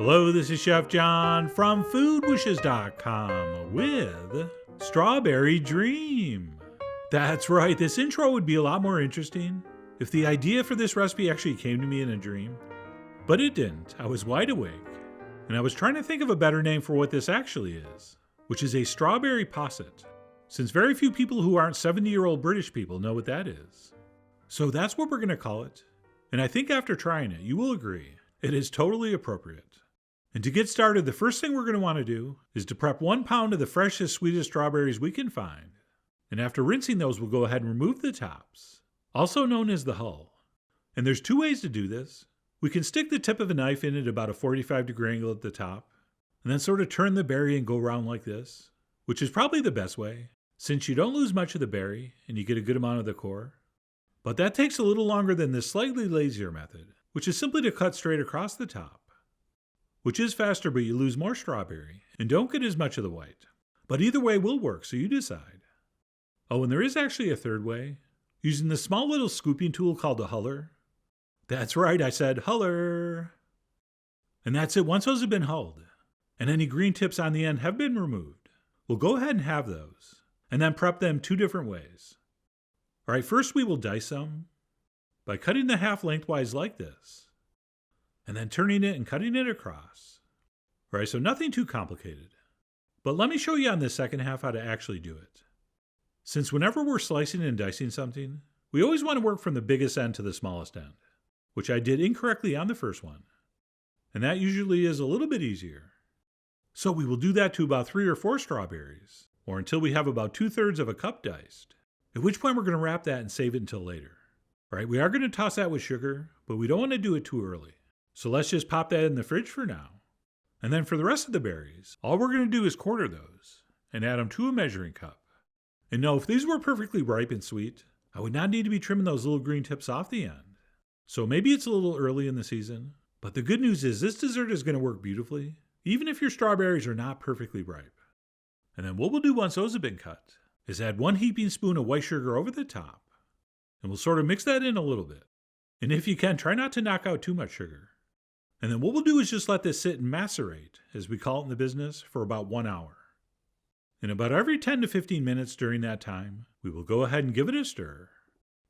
Hello, this is Chef John from foodwishes.com with Strawberry Dream. That's right, this intro would be a lot more interesting if the idea for this recipe actually came to me in a dream. But it didn't. I was wide awake, and I was trying to think of a better name for what this actually is, which is a strawberry posset, since very few people who aren't 70-year-old British people know what that is. So that's what we're going to call it, and I think after trying it, you will agree it is totally appropriate. And to get started, the first thing we're going to want to do is to prep 1 pound of the freshest, sweetest strawberries we can find. And after rinsing those, we'll go ahead and remove the tops, also known as the hull. And there's 2 ways to do this. We can stick the tip of a knife in at about a 45-degree angle at the top, and then sort of turn the berry and go around like this, which is probably the best way, since you don't lose much of the berry and you get a good amount of the core. But that takes a little longer than this slightly lazier method, which is simply to cut straight across the top, which is faster, but you lose more strawberry and don't get as much of the white. But either way will work, so you decide. Oh, and there is actually a third way, using the small little scooping tool called a huller. That's right, I said huller. And that's it. Once those have been hulled, and any green tips on the end have been removed, we'll go ahead and have those, and then prep them 2 different ways. All right, first we will dice them by cutting the half lengthwise like this, and then turning it and cutting it across. All right, so nothing too complicated. But let me show you on this second half how to actually do it. Since whenever we're slicing and dicing something, we always want to work from the biggest end to the smallest end, which I did incorrectly on the first one. And that usually is a little bit easier. So we will do that to about 3 or 4 strawberries, or until we have about 2/3 of a cup diced, at which point we're going to wrap that and save it until later. All right, we are going to toss that with sugar, but we don't want to do it too early. So let's just pop that in the fridge for now. And then for the rest of the berries, all we're going to do is quarter those and add them to a measuring cup. And no, if these were perfectly ripe and sweet, I would not need to be trimming those little green tips off the end. So maybe it's a little early in the season, but the good news is this dessert is going to work beautifully, even if your strawberries are not perfectly ripe. And then what we'll do once those have been cut is add 1 heaping spoon of white sugar over the top, and we'll sort of mix that in a little bit. And if you can, try not to knock out too much sugar. And then what we'll do is just let this sit and macerate, as we call it in the business, for about 1 hour. And about every 10 to 15 minutes during that time, we will go ahead and give it a stir.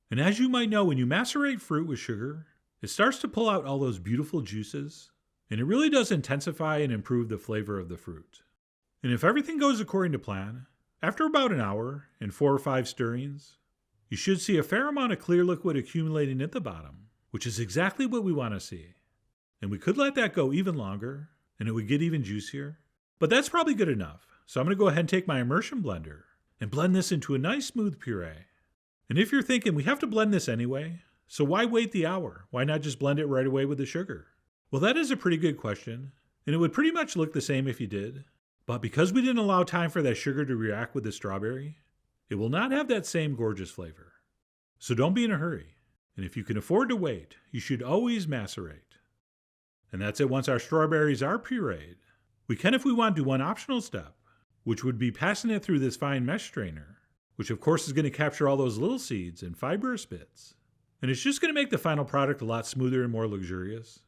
And as you might know, when you macerate fruit with sugar, it starts to pull out all those beautiful juices, and it really does intensify and improve the flavor of the fruit. And if everything goes according to plan, after about an hour and 4 or 5 stirrings, you should see a fair amount of clear liquid accumulating at the bottom, which is exactly what we want to see. And we could let that go even longer, and it would get even juicier. But that's probably good enough. So I'm going to go ahead and take my immersion blender and blend this into a nice smooth puree. And if you're thinking, we have to blend this anyway, so why wait the hour? Why not just blend it right away with the sugar? Well, that is a pretty good question, and it would pretty much look the same if you did. But because we didn't allow time for that sugar to react with the strawberry, it will not have that same gorgeous flavor. So don't be in a hurry. And if you can afford to wait, you should always macerate. And that's it. Once our strawberries are pureed, we can, if we want, do one optional step, which would be passing it through this fine mesh strainer, which of course is going to capture all those little seeds and fibrous bits. And it's just going to make the final product a lot smoother and more luxurious.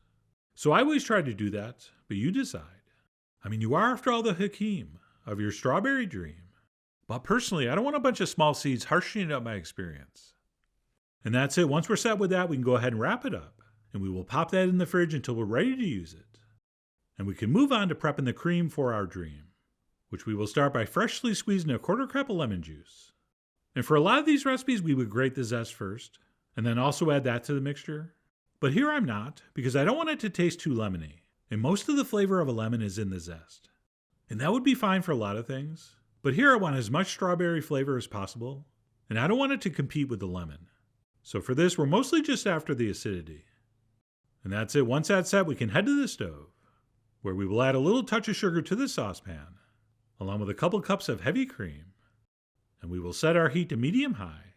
So I always try to do that, but you decide. I mean, you are, after all, the Hakeem of your strawberry dream. But personally, I don't want a bunch of small seeds harshening up my experience. And that's it. Once we're set with that, we can go ahead and wrap it up. And we will pop that in the fridge until we're ready to use it. And we can move on to prepping the cream for our dream, which we will start by freshly squeezing a 1/4 cup of lemon juice. And for a lot of these recipes, we would grate the zest first, and then also add that to the mixture. But here I'm not, because I don't want it to taste too lemony, and most of the flavor of a lemon is in the zest. And that would be fine for a lot of things, but here I want as much strawberry flavor as possible, and I don't want it to compete with the lemon. So for this, we're mostly just after the acidity. And that's it. Once that's set, we can head to the stove, where we will add a little touch of sugar to the saucepan, along with a couple cups of heavy cream. And we will set our heat to medium-high.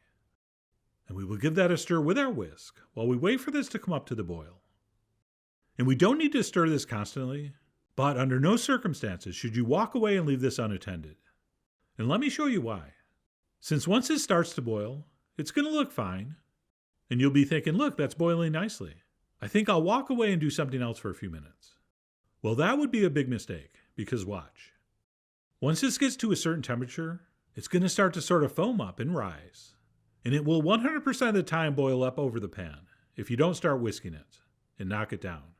And we will give that a stir with our whisk while we wait for this to come up to the boil. And we don't need to stir this constantly, but under no circumstances should you walk away and leave this unattended. And let me show you why. Since once it starts to boil, it's going to look fine, and you'll be thinking, look, that's boiling nicely. I think I'll walk away and do something else for a few minutes. Well, that would be a big mistake, because watch. Once this gets to a certain temperature, it's going to start to sort of foam up and rise. And it will 100% of the time boil up over the pan if you don't start whisking it and knock it down.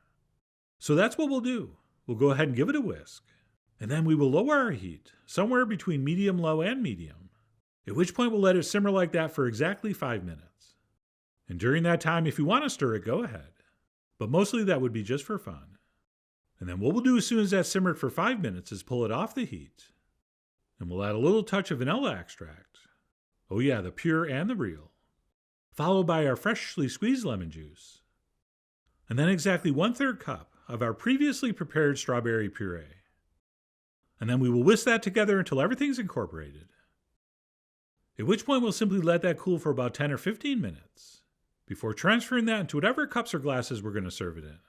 So that's what we'll do. We'll go ahead and give it a whisk. And then we will lower our heat, somewhere between medium, low, and medium. At which point we'll let it simmer like that for exactly 5 minutes. And during that time, if you want to stir it, go ahead. But mostly that would be just for fun. And then what we'll do as soon as that's simmered for 5 minutes is pull it off the heat. And we'll add a little touch of vanilla extract. Oh yeah, the pure and the real. Followed by our freshly squeezed lemon juice. And then exactly 1/3 cup of our previously prepared strawberry puree. And then we will whisk that together until everything's incorporated. At which point we'll simply let that cool for about 10 or 15 minutes before transferring that into whatever cups or glasses we're going to serve it in.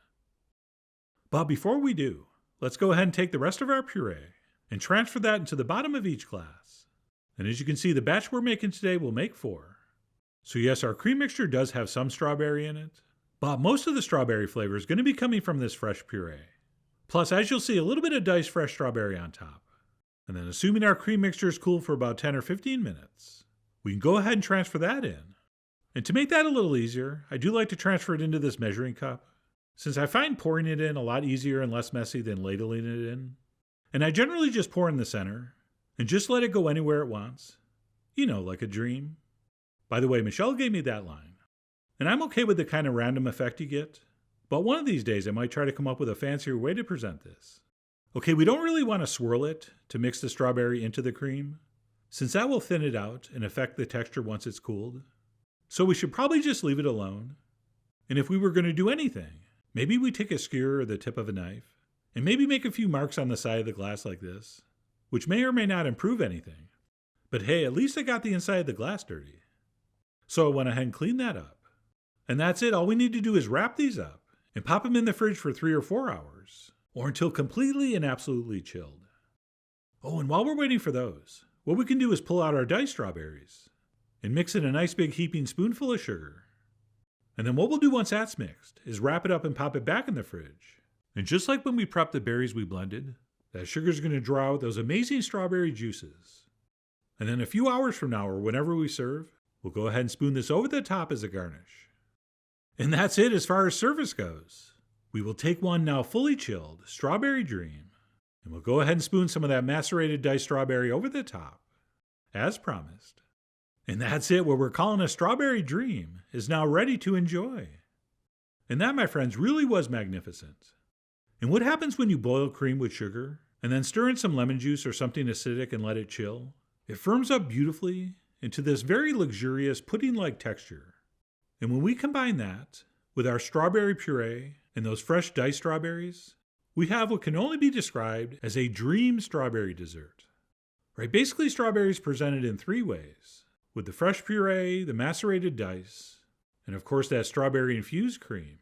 But before we do, let's go ahead and take the rest of our puree and transfer that into the bottom of each glass. And as you can see, the batch we're making today will make 4. So yes, our cream mixture does have some strawberry in it, but most of the strawberry flavor is going to be coming from this fresh puree. Plus, as you'll see, a little bit of diced fresh strawberry on top. And then assuming our cream mixture is cool for about 10 or 15 minutes, we can go ahead and transfer that in. And to make that a little easier, I do like to transfer it into this measuring cup, since I find pouring it in a lot easier and less messy than ladling it in. And I generally just pour in the center, and just let it go anywhere it wants. You know, like a dream. By the way, Michelle gave me that line. And I'm okay with the kind of random effect you get, but one of these days I might try to come up with a fancier way to present this. Okay, we don't really want to swirl it to mix the strawberry into the cream, since that will thin it out and affect the texture once it's cooled. So we should probably just leave it alone. And if we were going to do anything, maybe we take a skewer or the tip of a knife, and maybe make a few marks on the side of the glass like this, which may or may not improve anything. But hey, at least I got the inside of the glass dirty. So I went ahead and cleaned that up. And that's it. All we need to do is wrap these up and pop them in the fridge for 3 or 4 hours, or until completely and absolutely chilled. Oh, and while we're waiting for those, what we can do is pull out our diced strawberries and mix in a nice big heaping spoonful of sugar. And then what we'll do once that's mixed is wrap it up and pop it back in the fridge. And just like when we prepped the berries we blended, that sugar's going to draw out those amazing strawberry juices. And then a few hours from now, or whenever we serve, we'll go ahead and spoon this over the top as a garnish. And that's it as far as service goes. We will take one now fully chilled strawberry dream, and we'll go ahead and spoon some of that macerated diced strawberry over the top, as promised. And that's it. What we're calling a strawberry dream is now ready to enjoy. And that, my friends, really was magnificent. And what happens when you boil cream with sugar and then stir in some lemon juice or something acidic and let it chill? It firms up beautifully into this very luxurious pudding-like texture. And when we combine that with our strawberry puree and those fresh diced strawberries, we have what can only be described as a dream strawberry dessert. Right? Basically, strawberries presented in 3 ways, with the fresh puree, the macerated dice, and of course that strawberry-infused cream.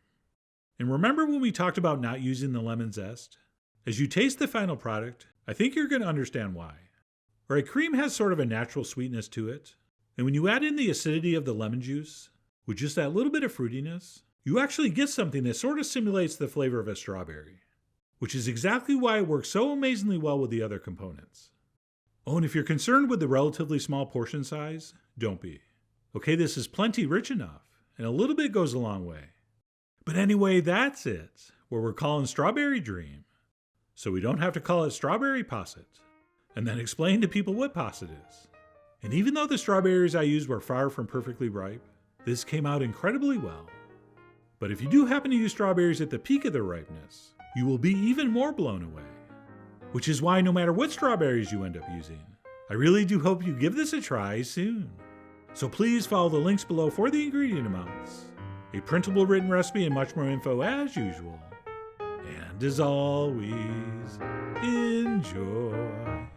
And remember when we talked about not using the lemon zest? As you taste the final product, I think you're going to understand why. Right, cream has sort of a natural sweetness to it, and when you add in the acidity of the lemon juice, with just that little bit of fruitiness, you actually get something that sort of simulates the flavor of a strawberry, which is exactly why it works so amazingly well with the other components. Oh, and if you're concerned with the relatively small portion size, don't be. Okay, this is plenty rich enough, and a little bit goes a long way. But anyway, that's it, what we're calling Strawberry Dream. So we don't have to call it Strawberry Posset, and then explain to people what posset is. And even though the strawberries I used were far from perfectly ripe, this came out incredibly well. But if you do happen to use strawberries at the peak of their ripeness, you will be even more blown away. Which is why no matter what strawberries you end up using, I really do hope you give this a try soon. So please follow the links below for the ingredient amounts, a printable written recipe, and much more info as usual. And as always, enjoy.